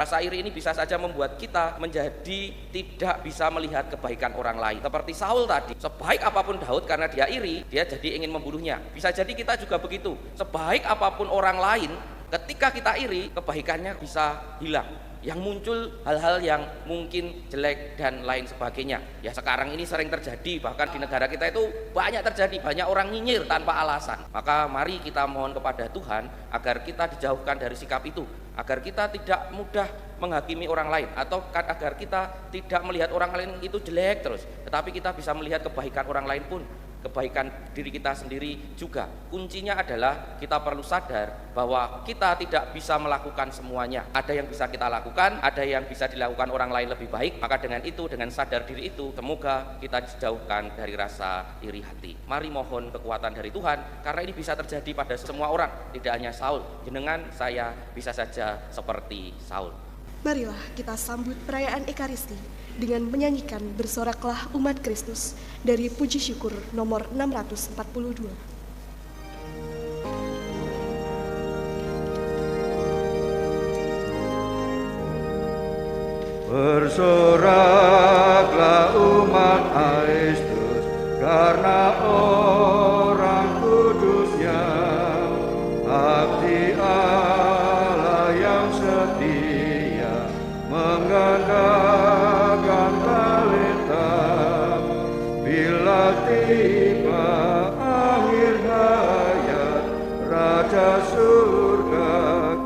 Rasa iri ini bisa saja membuat kita menjadi tidak bisa melihat kebaikan orang lain. Seperti Saul tadi, sebaik apapun Daud, karena dia iri, dia jadi ingin membunuhnya. Bisa jadi kita juga begitu, sebaik apapun orang lain, ketika kita iri, kebaikannya bisa hilang. Yang muncul hal-hal yang mungkin jelek dan lain sebagainya. Ya sekarang ini sering terjadi, bahkan di negara kita itu banyak terjadi, banyak orang nyinyir tanpa alasan. Maka mari kita mohon kepada Tuhan agar kita dijauhkan dari sikap itu, agar kita tidak mudah menghakimi orang lain, atau agar kita tidak melihat orang lain itu jelek terus, tetapi kita bisa melihat kebaikan orang lain pun, kebaikan diri kita sendiri juga. Kuncinya adalah kita perlu sadar bahwa kita tidak bisa melakukan semuanya. Ada yang bisa kita lakukan, ada yang bisa dilakukan orang lain lebih baik. Maka dengan itu, dengan sadar diri itu, semoga kita dijauhkan dari rasa iri hati. Mari mohon kekuatan dari Tuhan, karena ini bisa terjadi pada semua orang, tidak hanya Saul. Jenengan, saya bisa saja seperti Saul. Marilah kita sambut perayaan Ekaristi dengan menyanyikan Bersoraklah Umat Kristus dari Puji Syukur nomor 642. Bersoraklah umat Kristus, karena orang kudusnya, abdi Allah yang setia, mengandalkan talenta. Bila tiba akhir hayat, Raja surga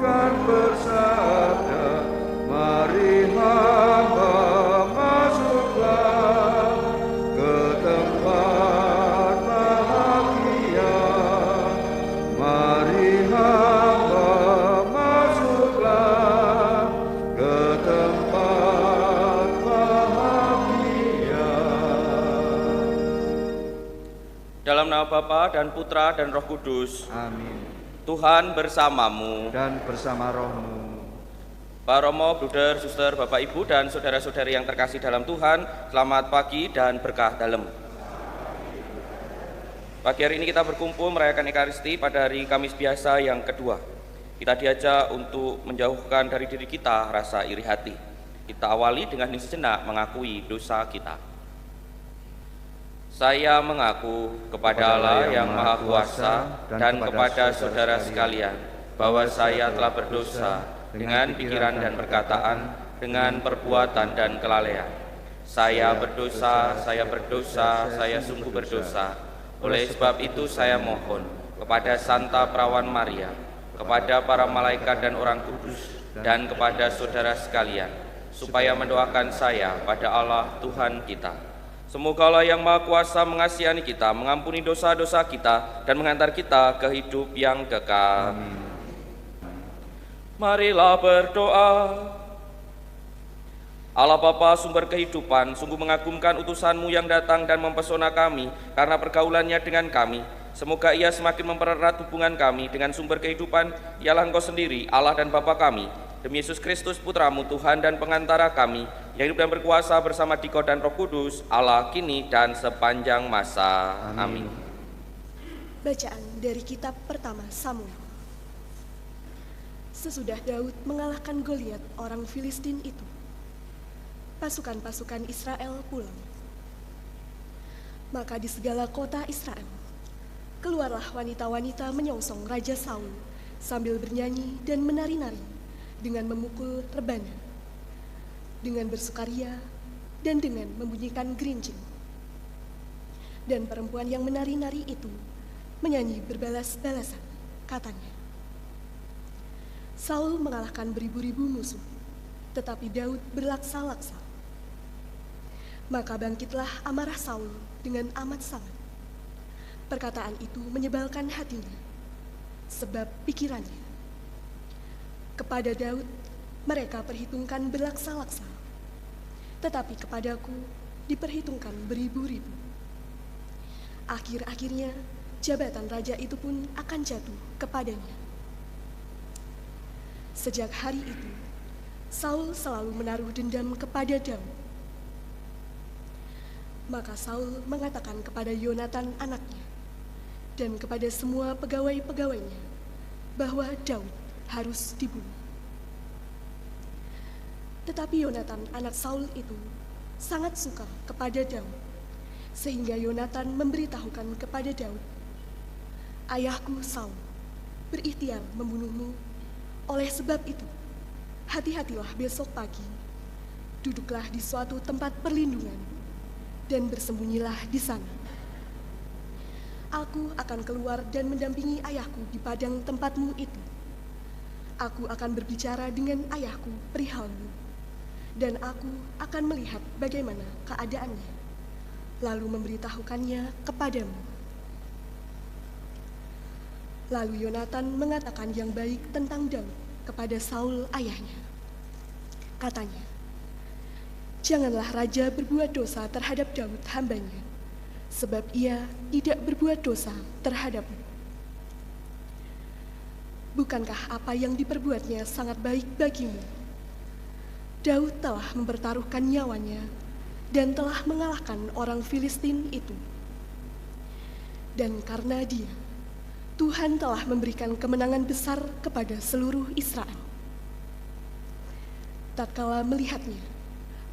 kan bersabda, mari hamba masuklah ke tempat bahagia. Mari hamba masuklah ke tempat bahagia. Dalam nama Bapa dan Putra dan Roh Kudus. Amin. Tuhan bersamamu. Dan bersama rohmu. Pak Romo, Bruder, Suster, Bapak Ibu, dan saudara-saudari yang terkasih dalam Tuhan, selamat pagi dan berkah dalam. Pagi hari ini kita berkumpul merayakan Ekaristi pada hari Kamis biasa yang kedua. Kita diajak untuk menjauhkan dari diri kita rasa iri hati. Kita awali dengan sejenak mengakui dosa kita. Saya mengaku kepada Allah yang Maha Kuasa dan kepada saudara sekalian bahwa saya telah berdosa dengan pikiran dan perkataan, dengan perbuatan dan kelalaian. Saya berdosa, saya sungguh berdosa. Oleh sebab itu saya mohon kepada Santa Perawan Maria, kepada para malaikat dan orang kudus, dan kepada saudara sekalian, supaya mendoakan saya pada Allah Tuhan kita. Semoga Allah yang Maha Kuasa mengasihani kita, mengampuni dosa-dosa kita, dan mengantar kita ke hidup yang kekal. Amin. Marilah berdoa. Allah Bapa sumber kehidupan, sungguh mengagumkan utusan-Mu yang datang dan mempesona kami karena pergaulannya dengan kami. Semoga Ia semakin mempererat hubungan kami dengan sumber kehidupan, ialah Engkau sendiri, Allah dan Bapa kami. Demi Yesus Kristus Putra-Mu, Tuhan dan pengantara kami, yang hidup dan berkuasa bersama Dikau dan Roh Kudus, Allah kini dan sepanjang masa. Amin. Bacaan dari kitab pertama Samuel. Sesudah Daud mengalahkan Goliat orang Filistin itu, pasukan-pasukan Israel pulang. Maka di segala kota Israel, keluarlah wanita-wanita menyongsong Raja Saul sambil bernyanyi dan menari-nari dengan memukul rebana, dengan bersukaria dan dengan membunyikan gerincing. Dan perempuan yang menari-nari itu menyanyi berbalas-balasan, katanya, Saul mengalahkan beribu-ribu musuh, tetapi Daud berlaksa-laksa. Maka bangkitlah amarah Saul dengan amat sangat. Perkataan itu menyebalkan hatinya, sebab pikirannya, kepada Daud mereka perhitungkan berlaksa-laksa, tetapi kepadaku diperhitungkan beribu-ribu. Akhir-akhirnya jabatan raja itu pun akan jatuh kepadanya. Sejak hari itu, Saul selalu menaruh dendam kepada Daud. Maka Saul mengatakan kepada Yonatan anaknya dan kepada semua pegawai-pegawainya bahwa Daud harus dibunuh. Tetapi Yonatan anak Saul itu sangat suka kepada Daud, sehingga Yonatan memberitahukan kepada Daud, "Ayahku Saul berikhtiar membunuhmu. Oleh sebab itu, hati-hatilah besok pagi, duduklah di suatu tempat perlindungan dan bersembunyilah di sana. Aku akan keluar dan mendampingi ayahku di padang tempatmu itu. Aku akan berbicara dengan ayahku perihalmu, dan aku akan melihat bagaimana keadaannya, lalu memberitahukannya kepadamu." Lalu Yonatan mengatakan yang baik tentang Daud kepada Saul ayahnya. Katanya, "Janganlah raja berbuat dosa terhadap Daud hambanya, sebab ia tidak berbuat dosa terhadapmu. Bukankah apa yang diperbuatnya sangat baik bagimu? Daud telah mempertaruhkan nyawanya dan telah mengalahkan orang Filistin itu. Dan karena dia, Tuhan telah memberikan kemenangan besar kepada seluruh Israel. Tatkala melihatnya,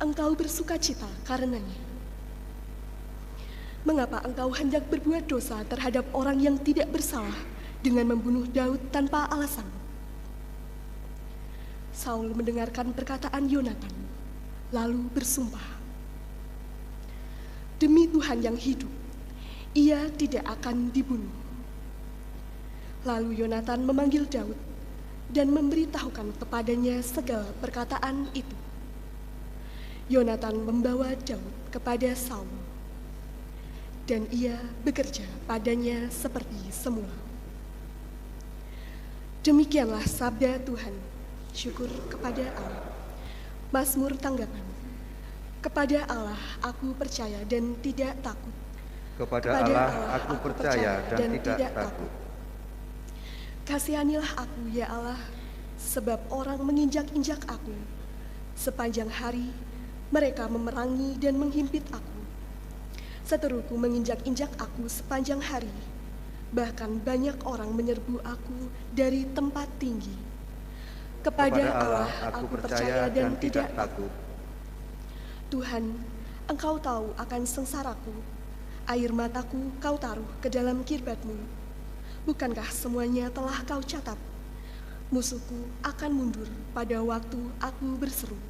engkau bersukacita karenanya. Mengapa engkau hendak berbuat dosa terhadap orang yang tidak bersalah dengan membunuh Daud tanpa alasan?" Saul mendengarkan perkataan Yonatan, lalu bersumpah, "Demi Tuhan yang hidup, ia tidak akan dibunuh." Lalu Yonatan memanggil Daud dan memberitahukan kepadanya segala perkataan itu. Yonatan membawa Daud kepada Saul, dan ia bekerja padanya seperti semula. Demikianlah sabda Tuhan. Syukur kepada Allah. Mazmur tanggapan. Kepada Allah aku percaya dan tidak takut. Kepada Allah aku percaya dan tidak takut. Kasihanilah aku ya Allah, sebab orang menginjak-injak aku. Sepanjang hari mereka memerangi dan menghimpit aku. Seteruku menginjak-injak aku sepanjang hari. Bahkan banyak orang menyerbu aku dari tempat tinggi. Kepada Allah aku percaya dan tidak takut. Tuhan, Engkau tahu akan sengsaraku. Air mataku Kau taruh ke dalam kirbatmu. Bukankah semuanya telah Kau catat? Musuhku akan mundur pada waktu aku berseru.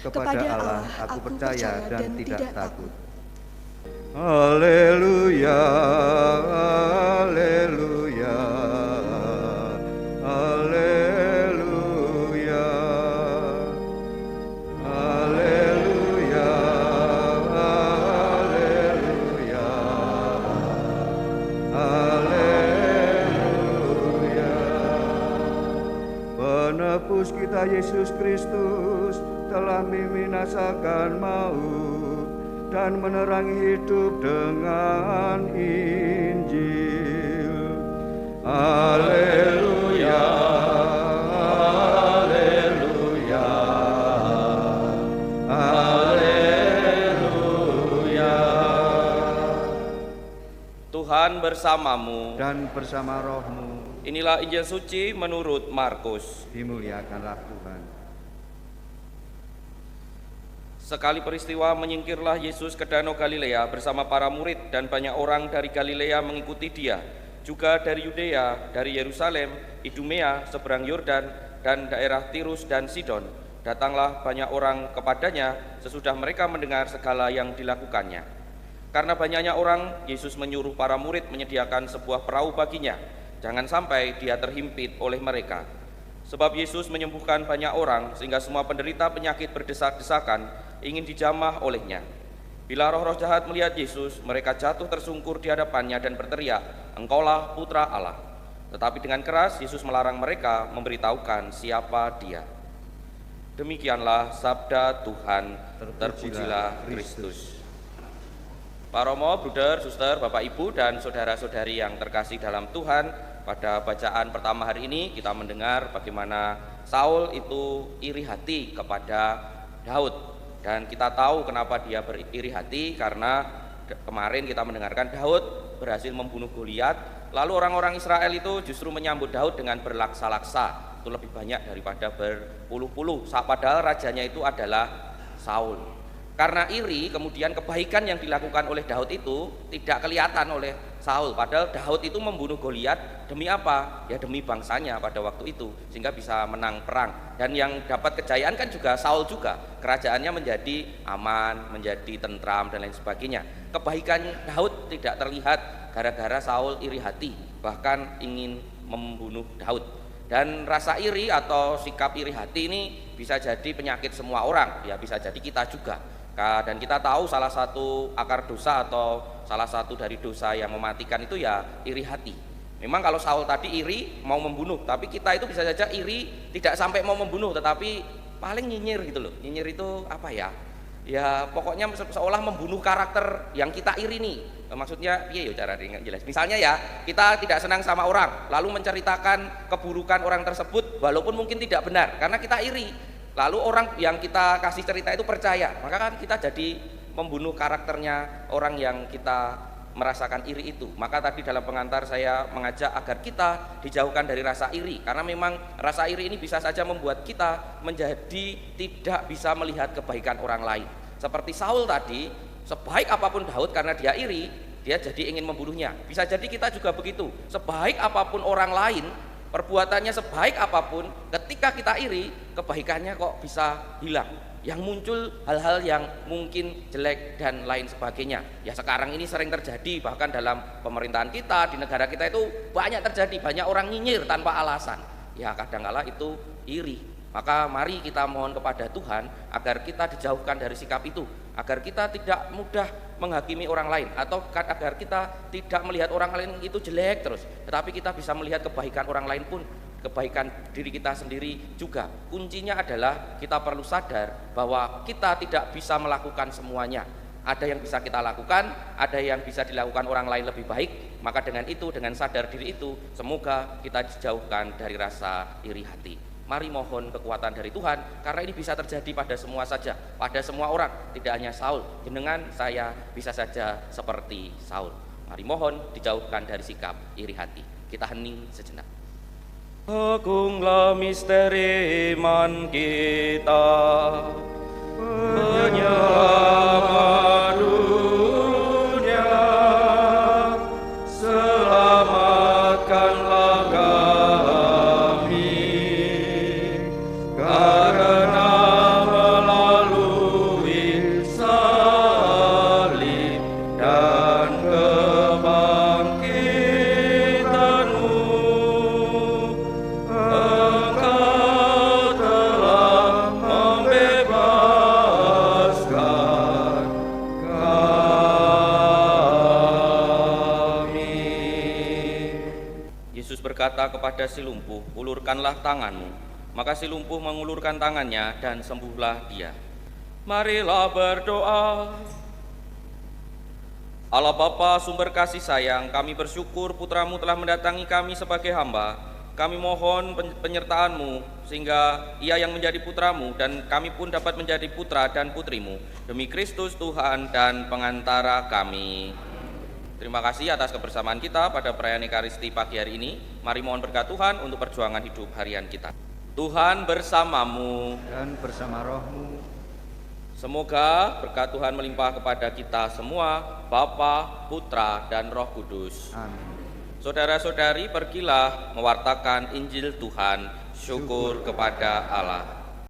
Kepada Allah aku percaya dan tidak takut. Haleluya, haleluya, haleluya, haleluya, haleluya, haleluya. Penebus kita Yesus Kristus telah membinasakan maut dan menerangi hidup dengan Injil. Haleluya, haleluya, haleluya. Tuhan bersamamu. Dan bersama rohmu, Inilah Injil suci menurut Markus. dimuliakanlah Tuhan. Sekali peristiwa menyingkirlah Yesus ke Danau Galilea bersama para murid, dan banyak orang dari Galilea mengikuti dia, juga dari Yudea, dari Yerusalem, Idumea, seberang Yordan, dan daerah Tirus dan Sidon. Datanglah banyak orang kepadanya sesudah mereka mendengar segala yang dilakukannya. Karena banyaknya orang, Yesus menyuruh para murid menyediakan sebuah perahu baginya, jangan sampai dia terhimpit oleh mereka. Sebab Yesus menyembuhkan banyak orang, sehingga semua penderita penyakit berdesak-desakan ingin dijamah olehnya. Bila roh-roh jahat melihat Yesus, mereka jatuh tersungkur di hadapannya dan berteriak, "Engkaulah Putra Allah." Tetapi dengan keras Yesus melarang mereka memberitahukan siapa dia. Demikianlah sabda Tuhan. Terpujilah Kristus. Pak Romo, Bruder, Suster, Bapak Ibu, dan saudara-saudari yang terkasih dalam Tuhan, pada bacaan pertama hari ini kita mendengar bagaimana Saul itu iri hati kepada Daud. Dan kita tahu kenapa dia beriri hati, karena kemarin kita mendengarkan Daud berhasil membunuh Goliat, lalu orang-orang Israel itu justru menyambut Daud dengan berlaksa-laksa. itu lebih banyak daripada berpuluh-puluh, padahal rajanya itu adalah Saul. Karena iri, kemudian kebaikan yang dilakukan oleh Daud itu tidak kelihatan oleh Saul. Padahal Daud itu membunuh Goliat demi apa? Ya demi bangsanya pada waktu itu, sehingga bisa menang perang. Dan yang dapat kejayaan kan juga Saul juga. Kerajaannya menjadi aman, menjadi tentram dan lain sebagainya. Kebaikan Daud tidak terlihat gara-gara Saul iri hati, bahkan ingin membunuh Daud. Dan rasa iri atau sikap iri hati ini bisa jadi penyakit semua orang, ya bisa jadi kita juga. Dan kita tahu salah satu akar dosa atau salah satu dari dosa yang mematikan itu ya iri hati. Memang kalau Saul tadi iri mau membunuh, tapi kita itu bisa saja iri tidak sampai mau membunuh, tetapi paling nyinyir gitu loh. Nyinyir itu apa ya? Ya pokoknya seolah membunuh karakter yang kita iri nih. Maksudnya iya cara jelas. Misalnya ya, kita tidak senang sama orang, lalu menceritakan keburukan orang tersebut walaupun mungkin tidak benar karena kita iri. Lalu orang yang kita kasih cerita itu percaya, maka kan kita jadi membunuh karakternya orang yang kita merasakan iri itu. Maka tadi dalam pengantar saya mengajak agar kita dijauhkan dari rasa iri, karena memang rasa iri ini bisa saja membuat kita menjadi tidak bisa melihat kebaikan orang lain. Seperti Saul tadi, sebaik apapun Daud, karena dia iri, dia jadi ingin membunuhnya. Bisa jadi kita juga begitu, sebaik apapun orang lain, perbuatannya sebaik apapun, ketika kita iri, kebaikannya kok bisa hilang. Yang muncul hal-hal yang mungkin jelek dan lain sebagainya. Ya sekarang ini sering terjadi, bahkan dalam pemerintahan kita, di negara kita itu banyak terjadi, banyak orang nyinyir tanpa alasan. Ya kadang-kala itu iri. Maka mari kita mohon kepada Tuhan agar kita dijauhkan dari sikap itu, agar kita tidak mudah menghakimi orang lain, atau agar kita tidak melihat orang lain itu jelek terus, tetapi kita bisa melihat kebaikan orang lain pun, kebaikan diri kita sendiri juga. Kuncinya adalah kita perlu sadar bahwa kita tidak bisa melakukan semuanya. Ada yang bisa kita lakukan, ada yang bisa dilakukan orang lain lebih baik. Maka dengan itu, dengan sadar diri itu, semoga kita dijauhkan dari rasa iri hati. Mari mohon kekuatan dari Tuhan, karena ini bisa terjadi pada semua saja, pada semua orang, tidak hanya Saul. Jenengan, saya bisa saja seperti Saul. Mari mohon dijauhkan dari sikap iri hati. Kita hening sejenak. Agunglah misteri iman kita, penyelamat dunia, selamatkanlah kami, karena melalui salib dan kebangkitan-Mu, Engkau telah membebaskan kami. Yesus berkata kepada si lumpuh, ulurkanlah tanganmu. Maka si lumpuh mengulurkan tangannya dan sembuhlah dia. Marilah berdoa. Allah Bapa sumber kasih sayang, kami bersyukur Putra-Mu telah mendatangi kami sebagai hamba. Kami mohon penyertaan-Mu sehingga Ia yang menjadi Putra-Mu dan kami pun dapat menjadi putra dan putri-Mu. Demi Kristus Tuhan dan pengantara kami. Terima kasih atas kebersamaan kita pada perayaan Ekaristi pagi hari ini. Mari mohon berkat Tuhan untuk perjuangan hidup harian kita. Tuhan bersamamu dan bersama rohmu. Semoga berkat Tuhan melimpah kepada kita semua, Bapa, Putra, dan Roh Kudus. Amin. Saudara-saudari, pergilah mewartakan Injil Tuhan. Syukur kepada Allah.